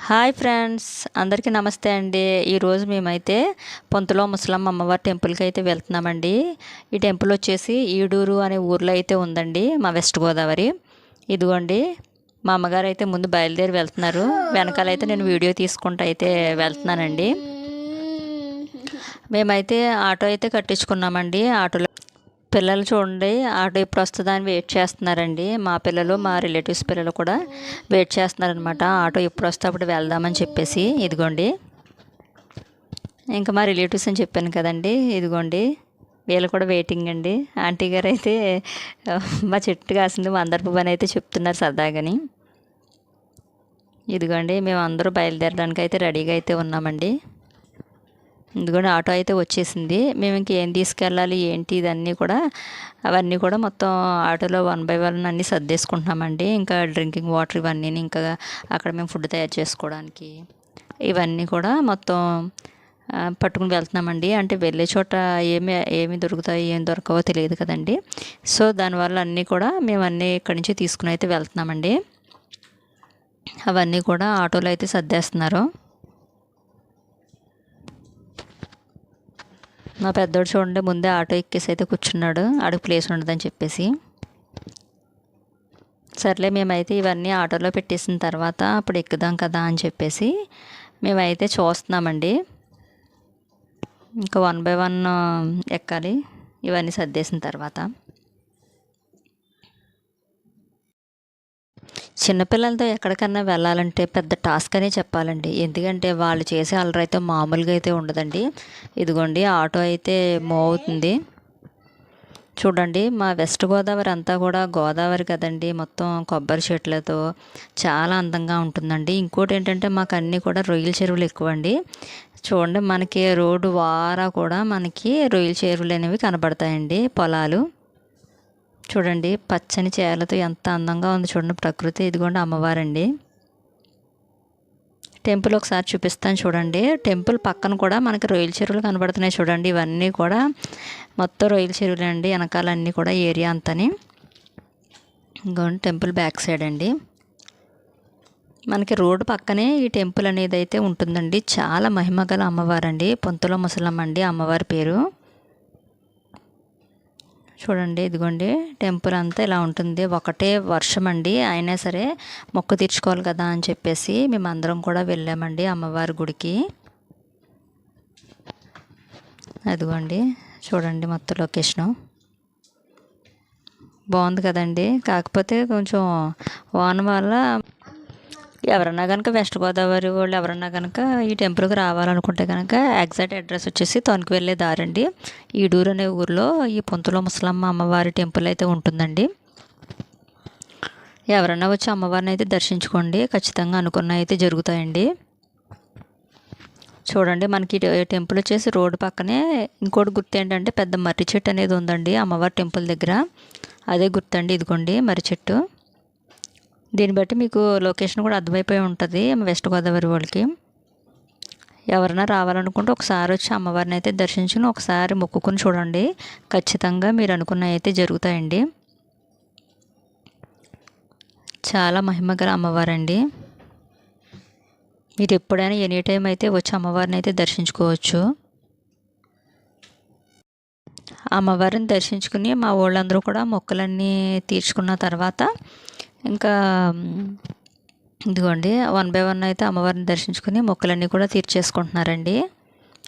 Hi friends, అందరికీ నమస్తే అండి. ఈరోజు మేమైతే పొంతులో ముసలమ్మ అమ్మవారి టెంపుల్కి అయితే వెళ్తున్నామండి. ఈ టెంపుల్ వచ్చేసి ఈడూరు అనే ఊర్లో అయితే ఉందండి, మా వెస్ట్ గోదావరి. ఇదిగోండి, మా అమ్మగారు అయితే ముందు బయలుదేరి వెళ్తున్నారు. వెనకాలైతే నేను వీడియో తీసుకుంటూ అయితే వెళ్తున్నానండి. మేమైతే ఆటో అయితే కట్టించుకున్నామండి. ఆటోలో పిల్లలు చూడండి, ఆటో ఎప్పుడు వస్తుందని వెయిట్ చేస్తున్నారండి. మా పిల్లలు, మా రిలేటివ్స్ పిల్లలు కూడా వెయిట్ చేస్తున్నారనమాట. ఆటో ఎప్పుడు వస్తే అప్పుడు వెళ్దామని చెప్పేసి. ఇదిగోండి, ఇంకా మా రిలేటివ్స్ అని చెప్పాను కదండి, ఇదిగోండి వీళ్ళు కూడా వెయిటింగ్ అండి. ఆంటీ గారు అయితే మా చెట్టు కాసింది మందార పువ్వు అని అయితే చెప్తున్నారు సరదాగాని. ఇదిగోండి, మేము అందరూ బయలుదేరడానికి అయితే రెడీగా అయితే ఉన్నామండి. ఇదిగోండి, ఆటో అయితే వచ్చేసింది. మేము ఇంకేం తీసుకెళ్ళాలి ఏంటి ఇదన్నీ కూడా, అవన్నీ కూడా మొత్తం ఆటోలో 1 బై 1 అన్నీ సర్దేసుకుంటున్నామండి. ఇంకా డ్రింకింగ్ వాటర్ ఇవన్నీ, ఇంకా అక్కడ మేము ఫుడ్ తయారు చేసుకోవడానికి ఇవన్నీ కూడా మొత్తం పట్టుకుని వెళ్తున్నామండి. అంటే వెళ్ళే చోట ఏమి దొరుకుతాయి ఏం దొరకవో తెలియదు కదండి. సో దానివల్ల అన్నీ కూడా మేము అన్నీ ఇక్కడి నుంచి తీసుకుని అయితే వెళ్తున్నామండి. అవన్నీ కూడా ఆటోలో అయితే సర్దేస్తున్నారు. మా పెద్దోడు చూడండి, ముందే ఆటో ఎక్కేసి అయితే కూర్చున్నాడు, ఆడికి ప్లేస్ ఉండదని చెప్పేసి. సర్లే, మేమైతే ఇవన్నీ ఆటోలో పెట్టేసిన తర్వాత అప్పుడు ఎక్కుదాం కదా అని చెప్పేసి మేమైతే చూస్తున్నామండి. ఇంకా 1 బై 1 ఎక్కాలి ఇవన్నీ సర్దేసిన తర్వాత. చిన్నపిల్లలతో ఎక్కడికన్నా వెళ్ళాలంటే పెద్ద టాస్క్ అనే చెప్పాలండి. ఎందుకంటే వాళ్ళు చేసే అల్లరి అయితే మామూలుగా అయితే ఉండదండి. ఇదిగోండి, ఆటో అయితే మూవ్ అవుతుంది. చూడండి, మా వెస్ట్ గోదావరి అంతా కూడా గోదావరి కదండి, మొత్తం కొబ్బరి చెట్లతో చాలా అందంగా ఉంటుందండి. ఇంకోటి ఏంటంటే మాకు అన్నీ కూడా రొయ్యల చెరువులు ఎక్కువ అండి. చూడండి, మనకి రోడ్డు వారా కూడా మనకి రొయ్యల చెరువులు అనేవి కనబడతాయండి. పొలాలు చూడండి, పచ్చని చేలతో ఎంత అందంగా ఉంది చూడండి ప్రకృతి. ఇదిగోండి అమ్మవారండి. టెంపుల్ ఒకసారి చూపిస్తాను చూడండి. టెంపుల్ పక్కన కూడా మనకి రొయ్యల చెరువులు కనబడుతున్నాయి చూడండి. ఇవన్నీ కూడా మొత్తం రొయ్యల చెరువులు అండి, వెనకాలన్నీ కూడా ఏరియా అంతని. ఇంకోండి టెంపుల్ బ్యాక్ సైడ్ అండి, మనకి రోడ్డు పక్కనే ఈ టెంపుల్ అనేది అయితే ఉంటుందండి. చాలా మహిమగల అమ్మవారండి, పొంతులో ముసలమ్మ అండి అమ్మవారి పేరు. చూడండి, ఇదిగోండి టెంపుల్ అంతా ఇలా ఉంటుంది. ఒకటే వర్షం అండి, అయినా సరే మొక్కు తీర్చుకోవాలి కదా అని చెప్పేసి మేమందరం కూడా వెళ్ళామండి అమ్మవారి గుడికి. అదిగోండి చూడండి, మొత్తం లొకేషను బాగుంది కదండి. కాకపోతే కొంచెం వాన వల్ల ఎవరన్నా కనుక వెస్ట్ గోదావరి వాళ్ళు ఎవరన్నా కనుక ఈ టెంపుల్కి రావాలనుకుంటే కనుక ఎగ్జాక్ట్ అడ్రస్ వచ్చేసి తణుకు వెళ్ళే దారండి. ఈడూరు అనే ఊరిలో ఈ పొంతులో ముసలమ్మ అమ్మవారి టెంపుల్ అయితే ఉంటుందండి. ఎవరన్నా వచ్చి అమ్మవారిని అయితే దర్శించుకోండి, ఖచ్చితంగా అనుకున్న అయితే జరుగుతాయండి. చూడండి, మనకి టెంపుల్ వచ్చేసి రోడ్డు పక్కనే ఇంకోటి గుర్తు ఏంటంటే పెద్ద మర్రి చెట్టు అనేది ఉందండి అమ్మవారి టెంపుల్ దగ్గర. అదే గుర్తండి, ఇదిగోండి మర్రి చెట్టు. దీన్ని బట్టి మీకు లొకేషన్ కూడా అర్థమైపోయి ఉంటుంది వెస్ట్ గోదావరి వాళ్ళకి. ఎవరైనా రావాలనుకుంటే ఒకసారి వచ్చి అమ్మవారిని అయితే దర్శించుకుని ఒకసారి మొక్కుకుని చూడండి, ఖచ్చితంగా మీరు అనుకున్నవి అయితే జరుగుతాయండి. చాలా మహిమగల అమ్మవారండి. మీరు ఎప్పుడైనా ఎనీ టైం అయితే వచ్చి అమ్మవారిని అయితే దర్శించుకోవచ్చు. అమ్మవారిని దర్శించుకుని మా వాళ్ళందరూ కూడా మొక్కలన్నీ తీర్చుకున్న తర్వాత ఇంకా ఇదిగోండి 1 బై 1 అయితే అమ్మవారిని దర్శించుకుని మొక్కలన్నీ కూడా తీర్చేసుకుంటున్నారండి.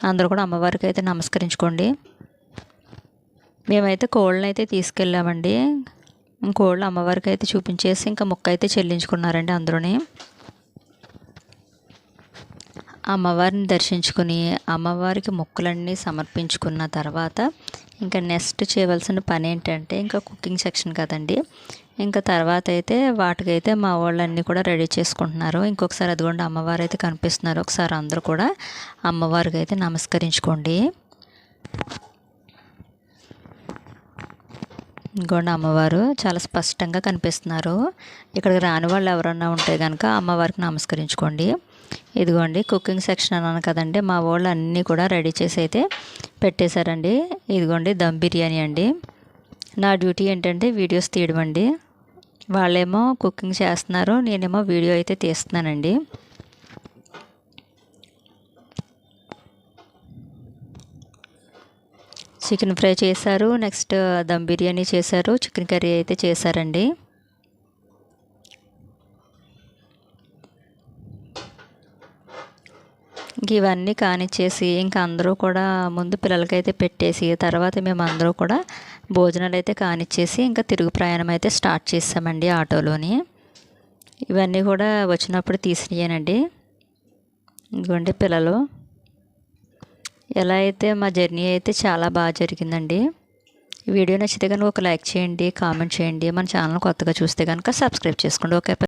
అందరూ కూడా అమ్మవారికి అయితే నమస్కరించుకోండి. మేమైతే కోళ్ళని అయితే తీసుకెళ్ళామండి. కోళ్ళు అమ్మవారికి అయితే చూపించేసి ఇంకా మొక్క అయితే చెల్లించుకున్నారండి అందరూని. అమ్మవారిని దర్శించుకుని అమ్మవారికి మొక్కులన్నీ సమర్పించుకున్న తర్వాత ఇంకా నెక్స్ట్ చేయవలసిన పని ఏంటంటే ఇంకా కుకింగ్ సెక్షన్ కదండి. ఇంకా తర్వాత అయితే వాటికైతే మా వాళ్ళన్నీ కూడా రెడీ చేసుకుంటున్నారు. ఇంకొకసారి అదిగోండి అమ్మవారు అయితే కనిపిస్తున్నారు. ఒకసారి అందరూ కూడా అమ్మవారికి అయితే నమస్కరించుకోండి. ఇంకోండి అమ్మవారు చాలా స్పష్టంగా కనిపిస్తున్నారు. ఇక్కడికి రాని వాళ్ళు ఎవరన్నా ఉంటే కనుక అమ్మవారికి నమస్కరించుకోండి. ఇదిగోండి కుకింగ్ సెక్షన్ అన్నాను కదండి, మా వాళ్ళు అన్నీ కూడా రెడీ చేసి అయితే పెట్టేశారండి. ఇదిగోండి దమ్ బిర్యానీ అండి. నా డ్యూటీ ఏంటంటే వీడియోస్ తీయడం అండి. వాళ్ళేమో కుకింగ్ చేస్తున్నారు, నేనేమో వీడియో అయితే తీస్తున్నానండి. చికెన్ ఫ్రై చేశారు, నెక్స్ట్ దమ్ బిర్యానీ చేశారు, చికెన్ కర్రీ అయితే చేశారండి. ఇంక ఇవన్నీ కానిచ్చేసి ఇంకా అందరూ కూడా ముందు పిల్లలకైతే పెట్టేసి తర్వాత మేము అందరూ కూడా భోజనాలు అయితే కానిచ్చేసి ఇంకా తిరుగు ప్రయాణం అయితే స్టార్ట్ చేసామండి ఆటోలోని. ఇవన్నీ కూడా వచ్చినప్పుడు తీసినాయేనండి. ఇదిగోండి పిల్లలు. ఎలా అయితే మా జర్నీ అయితే చాలా బాగా జరిగిందండి. వీడియో నచ్చితే కనుక ఒక లైక్ చేయండి, కామెంట్ చేయండి. మన ఛానల్ కొత్తగా చూస్తే కనుక సబ్స్క్రైబ్ చేసుకోండి. ఓకే.